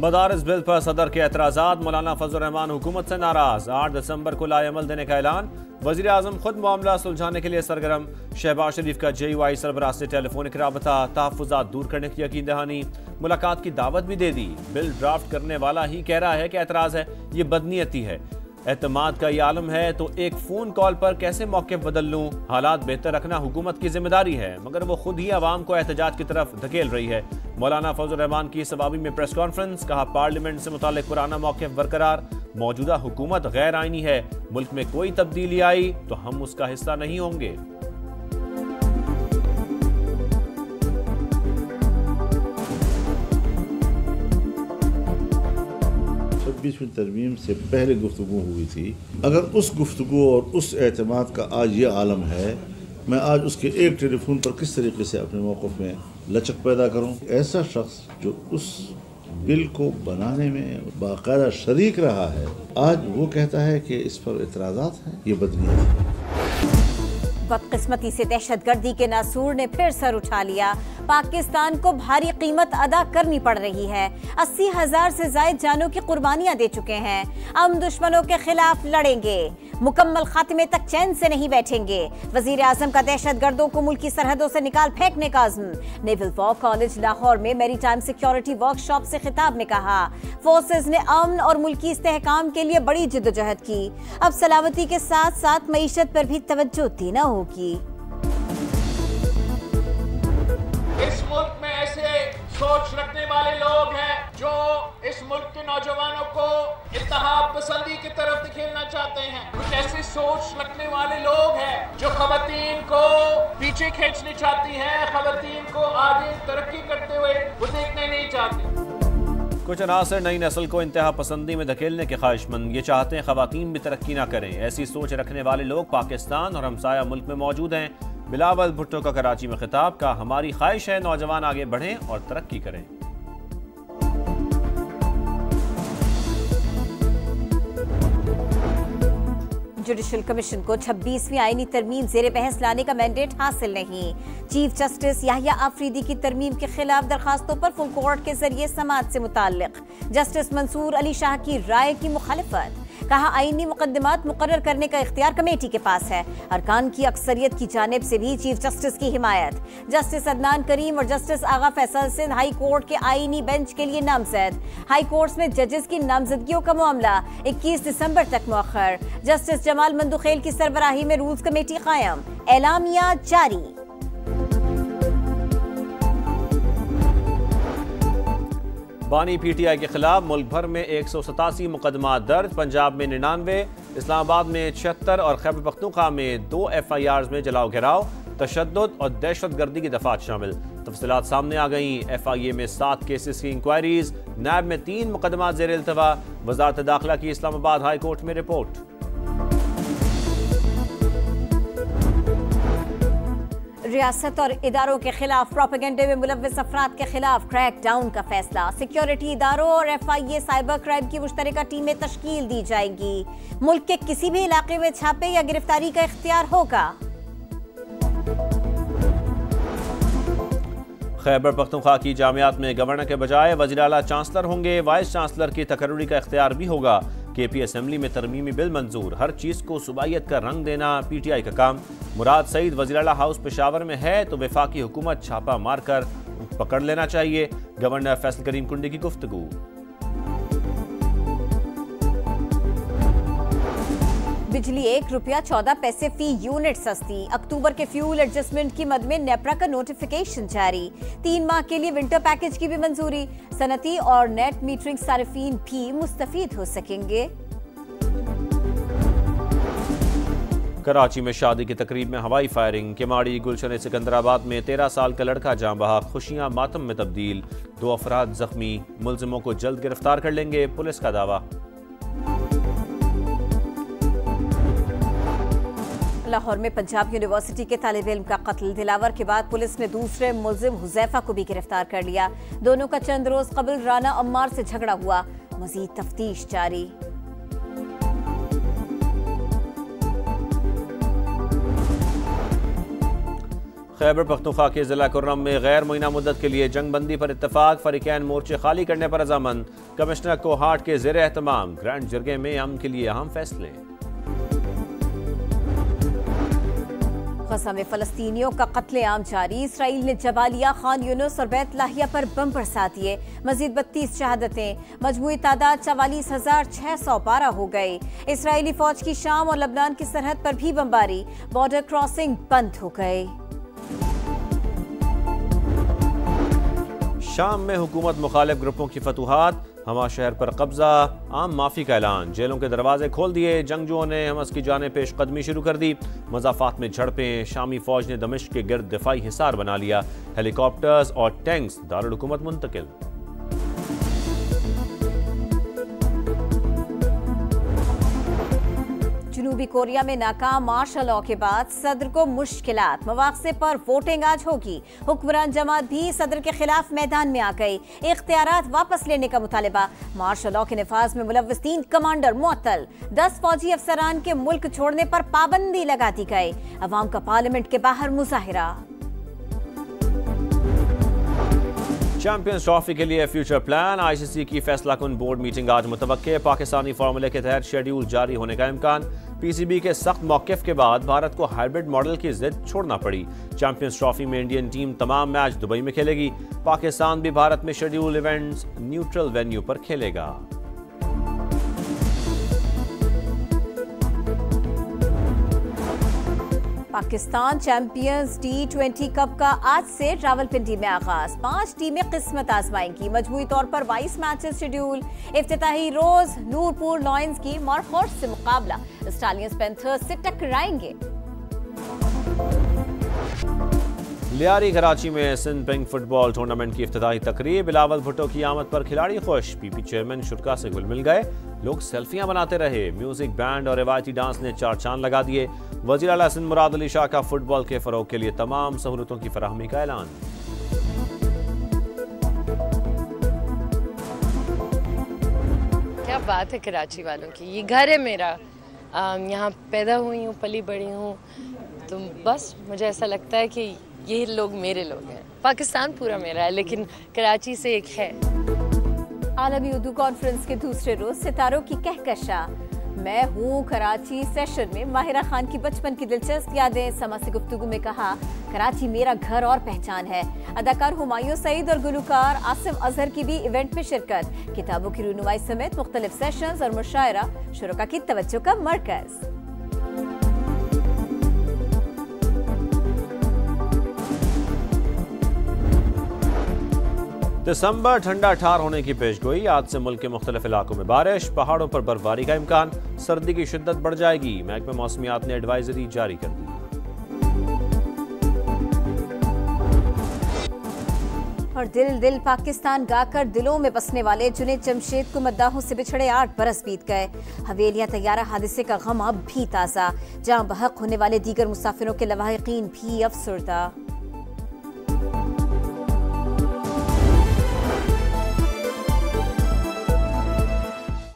मदारिस bill पर सदर के एतराज़ात, मौलाना फजल रहमान हुकूमत से नाराज। 8 दिसंबर को लाएमल देने का ऐलान। वज़ीर आज़म खुद मामला सुलझाने के लिए सरगर्म। शहबाज शरीफ का JUI सरबराह से टेलीफोनिक राबता, तहफ़्फ़ुज़ात दूर करने की यकीन दहानी। मुलाकात की दावत भी दे दी। बिल ड्राफ्ट करने वाला ही कह रहा है कि एतराज़ है, ये बदनीयती है। एतमाद का ये आलम है तो एक फ़ोन कॉल पर कैसे मौक़िफ़ बदल लूँ। हालात बेहतर रखना हुकूमत की जिम्मेदारी है, मगर वो खुद ही आवाम को एहतजाज की तरफ धकेल रही है। मौलाना फजल रहमान की सवाबी में प्रेस कॉन्फ्रेंस। कहा, पार्लियामेंट से मुताल्लिक़ पुराना मौक़िफ़ बरकरार। मौजूदा हुकूमत गैर आइनी है। मुल्क में कोई तब्दीली आई तो हम उसका हिस्सा नहीं होंगे। 26वीं तरमीम से पहले गुफ्तगू हुई थी। अगर उस गुफ्तगू और उस एतमाद का आज ये आलम है, मैं आज उसके एक टेलीफोन पर किस तरीके से अपने मौक़िफ़ में लचक पैदा करूं। ऐसा शख्स जो उस बिल को बनाने में बाकायदा शरीक रहा है, आज वो कहता है कि इस पर एतराज़ात हैं, ये बदनीयत है। बदकिस्मती से दहशतगर्दी के नासूर ने फिर सर उठा लिया। पाकिस्तान को भारी कीमत अदा करनी पड़ रही है। 80,000 से ज्यादा जानों की कुर्बानियां दे चुके हैं। हम दुश्मनों के खिलाफ लड़ेंगे, मुकम्मल खात्मे तक चैन से नहीं बैठेंगे। वजीर आजम का दहशतगर्दों को मुल्क की सरहदों से निकाल फेंकने का अज़्म। नेवल वॉर कॉलेज लाहौर में मैरी टाइम सिक्योरिटी वर्कशॉप से खिताब में कहा, फोर्सेज ने अमन और मुल्की इस्तेहकाम के लिए बड़ी जिद्दोजहद की। अब सलामती के साथ साथ मईशत पर भी तवज्जो देना होगी। इस मुल्क में ऐसे सोच रखने वाले लोग हैं जो इस मुल्क के नौजवानों को इत्तेहाद पसंदी की तरफ धकेलना चाहते हैं। कुछ ऐसी सोच रखने वाले लोग हैं जो खवातीन को पीछे खींचनी चाहती हैं, खवातीन को आगे तरक्की करते हुए वो देखने नहीं चाहते। कुछ अनासर नई नस्ल को इंतहा पसंदी में धकेलने के ख्वाहिशमंद, ये चाहते हैं खवातीन भी तरक्की ना करें। ऐसी सोच रखने वाले लोग पाकिस्तान और हमसाया मुल्क में मौजूद हैं। बिलावल भुट्टो का कराची में खिताब। का, हमारी ख्वाहिश है नौजवान आगे बढ़ें और तरक्की करें। जुडिशल कमीशन को 26वीं आईनी तरमीम ज़ेरे बहस लाने का मैंडेट हासिल नहीं। चीफ जस्टिस याहिया आफरीदी की तरमीम के खिलाफ दरखास्तों पर फुल कोर्ट के जरिए समाअत से मुताल्लिक जस्टिस मंसूर अली शाह की राय की मुखालिफत। कहा, आईनी मुकदमात मुकर्रर करने का इख्तियार कमेटी के पास है। अरकान की अक्सरियत की जानिब से भी चीफ जस्टिस की हिमायत। जस्टिस अदनान करीम और जस्टिस आगा फैसल सिंध हाई कोर्ट के आईनी बेंच के लिए नामजद। हाई कोर्ट्स में जजेस की नामजदगियों का मामला 21 दिसंबर तक मुअख्खर। जस्टिस जमाल मंदुखेल की सरबराही में रूल्स कमेटी कायम। एलामिया जारी। बानी PTI के खिलाफ मुल्क भर में 187 मुकदमा दर्ज। पंजाब में 99, इस्लामाबाद में 76 और खैबर पख्तूनख्वा में 2 FIRs में जलाओ घेराव, तशद्दुद और दहशतगर्दी की दफात शामिल। तफसीलात सामने आ गई। FIA में 7 केसेस की इंक्वायरीज। नैब में 3 मुकदमा ज़ेर इल्तवा। वजारत दाखिला की इस्लामाबाद हाई कोर्ट में रिपोर्ट। रियासत और इदारों के खिलाफ प्रोपेगेंडे में मुलव्विस अफराद के खिलाफ क्रैक डाउन का फैसला। सिक्योरिटी इदारों और FIA साइबर क्राइम की मुश्तरका टीमें तश्कील दी जाएंगी। मुल्क के किसी भी इलाके में छापे या गिरफ्तारी का इख्तियार होगा। खैबर पख्तूनख्वा की जामियात में गवर्नर के बजाय वज़ीर आला चांसलर होंगे। वाइस चांसलर की तकर्रुरी का इख्तियार भी होगा। KP असेंबली में तरमीमी बिल मंजूर। हर चीज़ को सूबाइयत का रंग देना PTI का काम। मुराद सईद वज़ीर आला हाउस पेशावर में है तो वफाकी हुकूमत छापा मारकर पकड़ लेना चाहिए। गवर्नर फैसल करीम कुंडी की गुफ्तगू। बिजली ₹1.14 फी यूनिट सस्ती। अक्टूबर के फ्यूल एडजस्टमेंट की मद में नेपरा का नोटिफिकेशन जारी। 3 माह के लिए विंटर पैकेज की भी मंजूरी। सनती और नेट मीटरिंग सारिफीन भी मुस्तफीद हो सकेंगे। कराची में शादी की तकरीब में हवाई फायरिंग। केमाड़ी गुलशन सिकंदराबाद में 13 साल का लड़का जान बहा, खुशियां मातम में तब्दील। 2 अफराद जख्मी। मुलजिमों को जल्द गिरफ्तार कर लेंगे, पुलिस का दावा। लाहौर में पंजाब यूनिवर्सिटी के तालिब इल्म का कत्ल। दिलावर के बाद पुलिस ने दूसरे मुलजिम हुजैफा को भी गिरफ्तार कर लिया। दोनों का चंद रोज कबल राना अम्मार से झगड़ा हुआ। मजीद तफ्तीश जारी। खैबर पख्तूनख्वा के जिला कुर्रम में गैर मुइना मुद्दत के लिए जंग बंदी पर इत्तफाक, फरीकैन मोर्चे खाली करने पर रजामंद। कमिश्नर कोहाट के ज़ेर एहतमाम ग्रैंड जरगे में अमन के लिए अहम फैसले। गज़ा में फ़लस्तीनियों का कत्लेआम जारी, इसराइल ने जबालिया, खान यूनुस और बैत लाहिया पर बम बरसा दिए। मजीद 32 शहादतें, मजमूई तादाद 44,612 हो गई। इसराइली फौज की शाम और लबनान की सरहद पर भी बमबारी, बॉर्डर क्रॉसिंग बंद हो गई। शाम में हुकूमत मुखालिफ ग्रुपों की फतूहात, हमा शहर पर कब्जा, आम माफी का ऐलान, जेलों के दरवाजे खोल दिए। जंगजुओं ने हमस की जाने पेशकदमी शुरू कर दी। मज़ाफ़ात में झड़पें, शामी फौज ने दमिश्क के गिर्द दिफाई हिसार बना लिया। हेलीकॉप्टर्स और टैंक्स दारुल हुकूमत मुंतकिल। जनूबी कोरिया में नाकाम मार्शल लॉ के बाद सदर को मुश्किलात, मवाक़से पर वोटिंग आज होगी। हुक्मरान जमात भी सदर के खिलाफ मैदान में आ गई। इख्तियारात वापस लेने का मुतालिबा, मार्शल लॉ के नफाज में मुलव्वस 3 कमांडर मुअत्तल। 10 फौजी अफसरान के मुल्क छोड़ने पर पाबंदी लगा दी गई। अवाम का पार्लियामेंट के बाहर मुजाहिरा। चैंपियंस ट्रॉफी के लिए फ्यूचर प्लान, आईसीसी की फैसला कुन बोर्ड मीटिंग आज मुतवक्के। पाकिस्तानी फार्मूले के तहत शेड्यूल जारी होने का इम्कान। पीसीबी के सख्त मौक़िफ़ के बाद भारत को हाइब्रिड मॉडल की जिद छोड़ना पड़ी। चैंपियंस ट्रॉफी में इंडियन टीम तमाम मैच दुबई में खेलेगी। पाकिस्तान भी भारत में शेड्यूल इवेंट्स न्यूट्रल वेन्यू पर खेलेगा। पाकिस्तान चैंपियंस T20 कप का आज से रावलपिंडी में आगाज। 5 टीमें किस्मत आजमाएंगी। मजमूई तौर पर 22 मैचेस शेड्यूल। इफ्तिताही रोज नूरपुर लॉयंस की मॉरफोर्ड से मुकाबला, स्टालियंस पैंथर्स से टकराएंगे। लियारी कराची में सिंध पिंक फुटबॉल टूर्नामेंट की इफ्तिताही तकरीब। बिलावल भुट्टो की आमद पर खिलाड़ी खुश। पीपी चेयरमैन शुरा से घुल मिल गए। लोग सेल्फियां बनाते रहे। म्यूजिक, बैंड और रिवायती डांस ने 4 चांद लगा दिए। वज़ीर आला सिंध मुराद अली शाह का फुटबॉल के फरोग के लिए तमाम सहूलतों की फराहमी का ऐलान। क्या बात है कराची वालों की, ये घर है मेरा। यहाँ पैदा हुई हूँ, पली बड़ी हूँ, तो बस मुझे ऐसा लगता है कि ये लोग मेरे लोग हैं। पाकिस्तान पूरा मेरा है, लेकिन कराची से एक है। आलमी उर्दू कॉन्फ्रेंस के दूसरे रोज सितारों की कहकशा। मैं हूँ कराची सेशन में माहिरा खान की बचपन की दिलचस्प यादें। समा से गुफ्तगू में कहा, कराची मेरा घर और पहचान है। अदाकार हुमायूं सईद और गुलकार आसिफ अजहर की भी इवेंट में शिरकत। किताबों की रुनुमाई समेत मुख्तलिफ सेशंस और मुशायरा शुरा की तवज्जो का मरकज। दिसंबर ठंडा ठार होने की पेशगोई। आज से मुल्क के मुख्तलिफ इलाकों में बारिश, पहाड़ों पर बर्फबारी का इम्कान। सर्दी की शिद्दत बढ़ जाएगी। महकमा मौसमियात ने एडवाइजरी जारी कर दी। और दिल दिल पाकिस्तान गाकर दिलों में बसने वाले जुनैद जमशेद को मद्दाहों से बिछड़े 8 बरस बीत गए। हवेलियां तैयारा हादसे का गम अब भी ताज़ा। जान बहक होने वाले दीगर मुसाफिरों के लवाहिकीन भी अफसरदा।